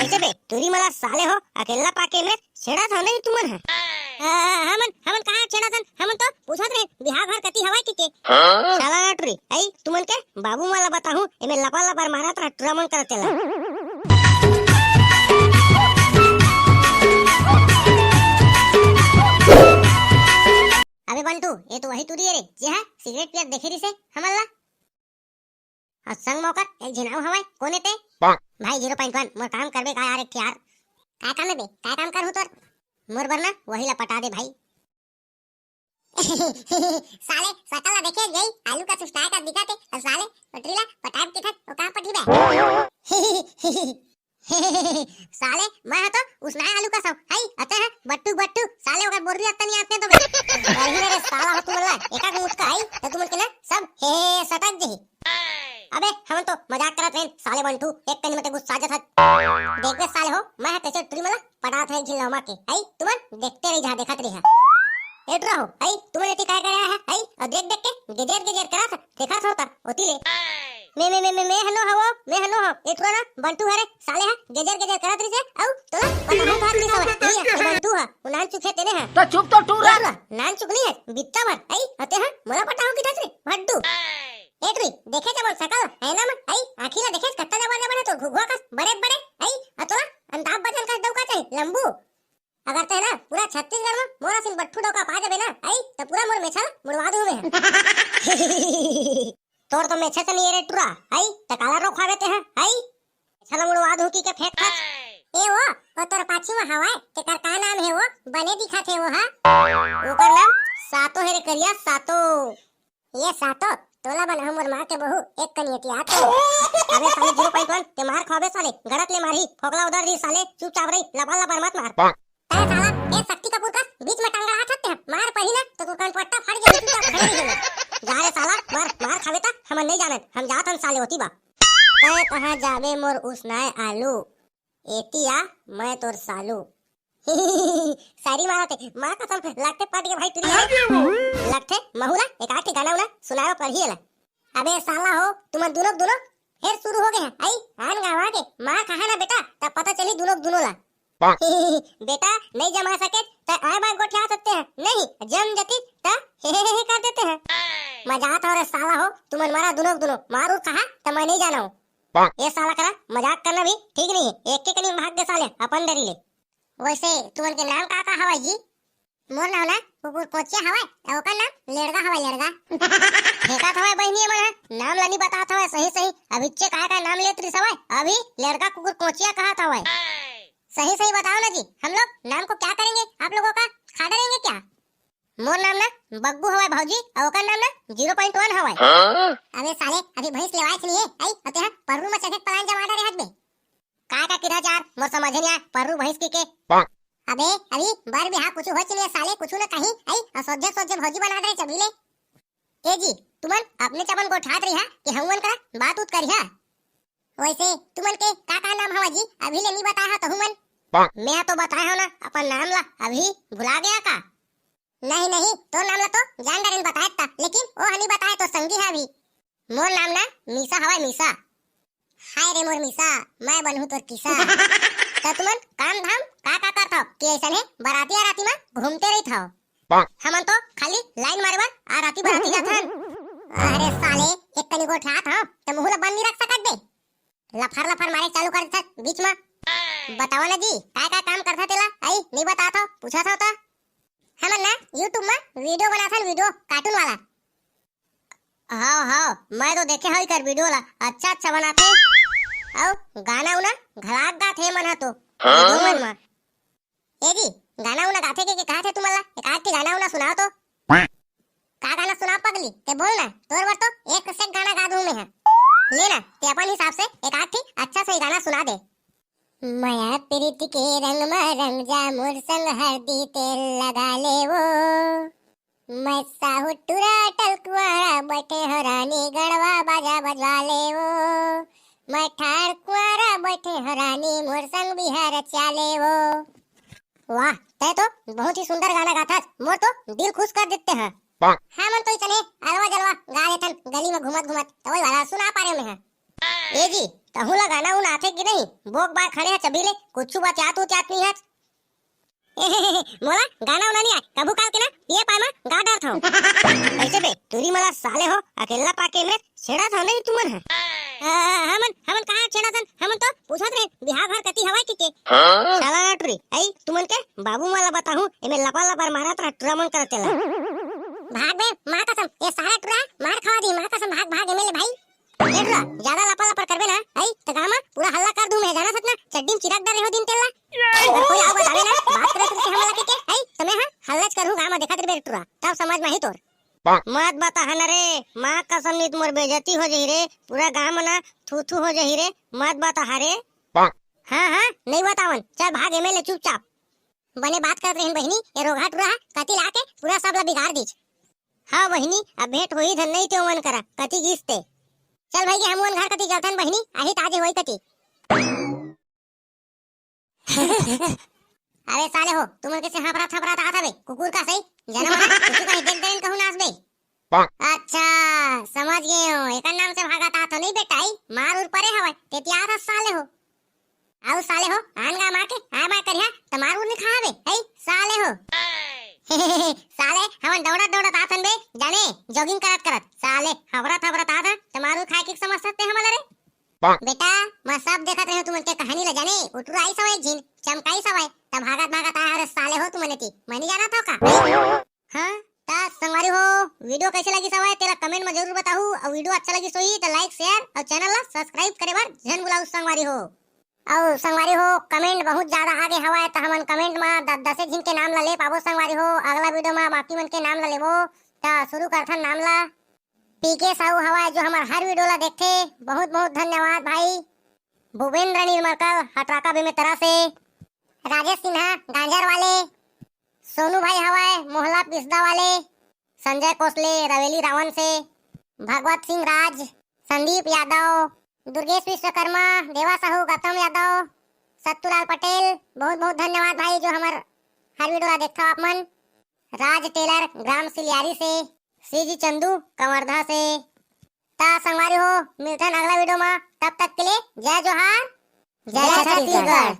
कैसे बे तुरी मला साले हो अकेला पाके में छेड़ा था नहीं तुमन है हमन हमन कहां छेड़ा थन हमन तो पूछत रहे बिहार घर कती हवा की के साला नटरी आई तुमन के बाबू मला बताहूं एमे लपा लपा मारत रह ट्रमन करतेला अबे बंटू ये तो वही तुरी है रे जी हां सिगरेट पियत देखे रिसे हमला संग मौका एक झिनाव हवाय कोने ते भाई 0.1 मोर काम करबे का यार एक यार काय काम है बे काय काम कर हूं तोर मोर बरना वही ला पटा दे भाई साले सकला देखे गई आलू का सुस्ताय का दिखाते और साले पटरीला पटाब के था ओ का पटी बे साले मैं तो उसना आलू का सब हाय अते है बट्टू बट्टू साले ओका बोरी अत्ता नहीं आते तो बे अरे रे साला हो तुमला एका मुस्का आई तो तुम के ना सब हे सटक जी अबे हम तो मजाक करत रहे साले बंटू एक कनी मते गुस्सा जा था देख बे साले हो मैं कैसे ट्री मला पड़ा था झिल्ला मा के आई तुमन देखते रही जा देखत रही है एट रहो आई तुमन एती काय कर रहा है आई और देख देख के गजेर करा था देखा होता होती ले मैं हनो हो एट ना बंटू हरे साले है गजेर करत रही से औ तोला पता हो भाग नहीं सवा ये बंटू है उनान चुके तेने है तो चुप तो टूर नान चुक नहीं है बित्ता भर आई अते है मोला पता हो की रे भड्डू एटरी देखे जब सकल है ना मन आई आखिला देखे कत्ता जबाने बने तो घुघुआ का बड़े आई अतोला अंताब बजन का डौका चाहिए लंबू अगर ते ना पूरा छत्तीसगढ़ में मोरा सिंह बट्ठू डौका पा जाबे ना आई तो पूरा मोर मेछा मुड़वा दूं मैं तोर तो मेछा से नहीं रे टुरा आई त काला रो खावे ते है आई छला मुड़वा दूं की के फेंक खा ए वो तोर पाछी में हवा ते कर का नाम है वो बने दिखा थे वो हां ओकर नाम सातो है रे करिया सातो ये सातो तोला बन हमर मां के बहू एक कनियती आते अबे साले 0.1 ते मार खाबे साले गड़त ले मारी फोकला उधर दी साले चुपचाप रही लपा लपा मत मार अरे साला ए शक्ति कपूर का बीच में टांगा हाथ हत्ते मार पही ना तो कान पट्टा फट जाए चुपचाप खड़े रह जा रे साला मार खाबे ता हम नहीं जानत हम जात हम साले होती बा तय कहां जाबे मोर उसनाए आलू एतिया मैं तोर सालू सारी मारते मां कसम लगते पट के भाई तुरी लगते महुला एक आठ गाना उना सुनाओ पर ही अबे साला हो तुम दोनों फिर शुरू हो गए हैं आई आन गावा के मां कहा ना बेटा तब पता चली दोनों ला बेटा नहीं जमा सके तो आए बार गोठिया सकते हैं नहीं जम जती तो हे कर देते हैं मजाक और साला हो तुम मारा दोनों मारू कहा तो मैं नहीं जाना हूं ये साला करा मजाक करना भी ठीक नहीं है एक के कनी भाग दे साले अपन डरी ले वैसे तुमन के नाम का हवा जी मोर नाम ना कुकुर कोचिया हवा ओका नाम लेड़गा हवा लेड़गा ठेका हवा बहनी मन नाम लानी बतात हवा सही अभिच्चे का नाम लेत री सवाय अभी लेड़गा कुकुर कोचिया कहा था हवा सही बताओ ना जी हम लोग नाम को क्या करेंगे आप लोगों का खा डालेंगे क्या मोर नाम ना बग्गू हवा भाऊजी ओका नाम ना 0.1 हवा अबे साले अभी भैंस लेवाय लिए आई अते पररू में चढ़े पलान जमा डरे हट बे का किराचार मोर समझे नहीं पररू भैंस के अबे अभी बार बिहार कुछ हो चलिए साले कुछ न कहीं आई असोजे भौजी बना रहे चबीले ए जी तुमन अपने चबन को ठात रही है कि हमवन का बात उत करिया वैसे तुमन के का नाम हवा जी अभी ले नहीं बताया तो हुमन मैं तो बताया ना अपन नाम ला अभी भुला गया का नहीं तो नाम ला तो जान डारिन बताया था लेकिन वो हनी बताया तो संगी है अभी मोर नाम ना मीसा हवा मीसा हाय रे मोर मीसा मैं बनहु तोर किसा तो तुमन काम धाम का करथो कि ऐसा है बराती राती में घूमते रही था हमन तो खाली लाइन मारे बार आ राती बराती जाथन अरे साले एक कनी गोठा था तो मुहला बंद नहीं रख सकत बे लफर मारे चालू कर था बीच में बताओ ना जी का काम करथा तेला आई नहीं बता था पूछा था तो हमन ना YouTube में वीडियो बना था वीडियो कार्टून वाला हाँ मैं तो देखे हई कर वीडियो ला अच्छा बनाते औ गाना उना घलाक गाथे मन तो मन में ए जी गाना उना गाथे के कहा थे तुम्हारा एक आध के गाना उना सुनाओ तो का गाना सुना पगली ते बोल ना तोर बार तो एक से गाना गा दूं मैं है लेना ते अपन हिसाब से एक आध थी अच्छा सही गाना सुना दे माया प्रीति के रंग में रंग जा मोर संग हल्दी तेल लगा ले वो मैं साहू टुरा टलकुआरा बैठे हरानी गड़वा बाजा बजवा ले वो मैं ठाड़ कुआरा बैठे हरानी मोर संग बिहार चाले वो वाह ते तो बहुत ही सुंदर गाना गाथा मोर तो दिल खुश कर देते हैं हाँ मन तो चले अलवा जलवा गा देथन गली में घुमत तो वही वाला सुना पा रहे मैं ए जी कहूँ ला गाना उन आथे कि नहीं बोक बार खड़े है चबीले कुछ बात चात नहीं है मोला गाना उना नहीं आए कबू काल के ना ये पामा गा डर था ऐसे बे तुरी मला साले हो अकेला पाके में छेड़ा था नहीं तुमन है हमन हमन कहां छेड़ा थन हमन तो पूछत रहे बिहार घर कती हवा की के साला टुरी आई तुमन के बाबू मला बताहूं एमे लपा लपर मारत रह टुरा मन करतेला भाग बे मां कसम ये सारा टुरा मार खवा दी मां कसम भाग भाग एमेले भाई ये टुरा ज्यादा लपा लपर करबे ना आई त गामा पूरा हल्ला कर दूं मैं जाना सतना चड्डी में चिराग डर हो दिन तेला अगर कोई आव बतावे ना बात करे तो हमला के आई तुम्हें हां हल्लाच करू गामा देखत रे टुरा तब समझ में ही तोर मत बता हन रे मां कसम नी तुमर बेइज्जती हो जही रे पूरा गांव ना थू थू हो जही रे मत बता हरे हां हां नहीं बतावन चल भाग एमेले चुपचाप बने बात करत रहन बहिनी ये रोगा टुरा कति लाके पूरा सब ला बिगाड़ दीच हां बहिनी अब भेंट होई धन नहीं ते मन करा कति गिसते चल भाई हम वन घर कति जातन बहिनी आही ताजे होई कति अरे साले हो तुम कैसे हाफरा थपरा ता था बे कुकुर का सही जना मना कुछ का हिदन देन कहू नास बे अच्छा समझ गए हो एकर नाम से भागा ता तो नहीं बेटाई मार उर परे हवे ते त्यार साले हो आउ साले हो आनगा मार के आ मार करिया तमार उर नहीं खावे हे साले हो साले हमन दौड़ा दौड़ा आथन बे जाने जॉगिंग करत करत साले हवरा थवरा ता था तमारू खाए के समझ सकते हमला रे बेटा मैं सब देखत रहे तुमन के कहानी ला जाने उठुरा आई सवाई झिन चमकाई सवाई तब भागत भागत आया रे साले हो तुमने की मैं नहीं जाना था का हां ता संगवारी हो वीडियो कैसे लगी सवाई तेरा कमेंट में जरूर बताहू और वीडियो अच्छा लगी सोई तो लाइक शेयर और चैनल ला सब्सक्राइब करे बार जन बुलाऊ संगवारी हो और संगवारी हो कमेंट बहुत ज्यादा आगे हवा तो हमन कमेंट में 10 जिन के नाम ला ले पाबो संगवारी हो अगला वीडियो में बाकी मन के नाम ला लेबो ता शुरू करथन नाम ला पीके साहू हवा जो हमार हर वीडियो ला देखते बहुत बहुत धन्यवाद भाई भूपेंद्र निर्मलकर हटराका बेमेतरा से राजेश सिन्हा गांजर वाले सोनू भाई हवाए मोहल्ला पिसदा वाले संजय कोसले रवेली रावण से भगवत सिंह राज संदीप यादव दुर्गेश विश्वकर्मा देवा साहू गौतम यादव सत्तूलाल पटेल बहुत बहुत धन्यवाद भाई जो हमार हर वीडियो ला देखता आप मन राज टेलर ग्राम सिलियारी से सीजी चंदू कवर्धा से ता संगवारी हो मिलते हैं अगला वीडियो में तब तक के लिए जय जोहार जय छत्तीसगढ़।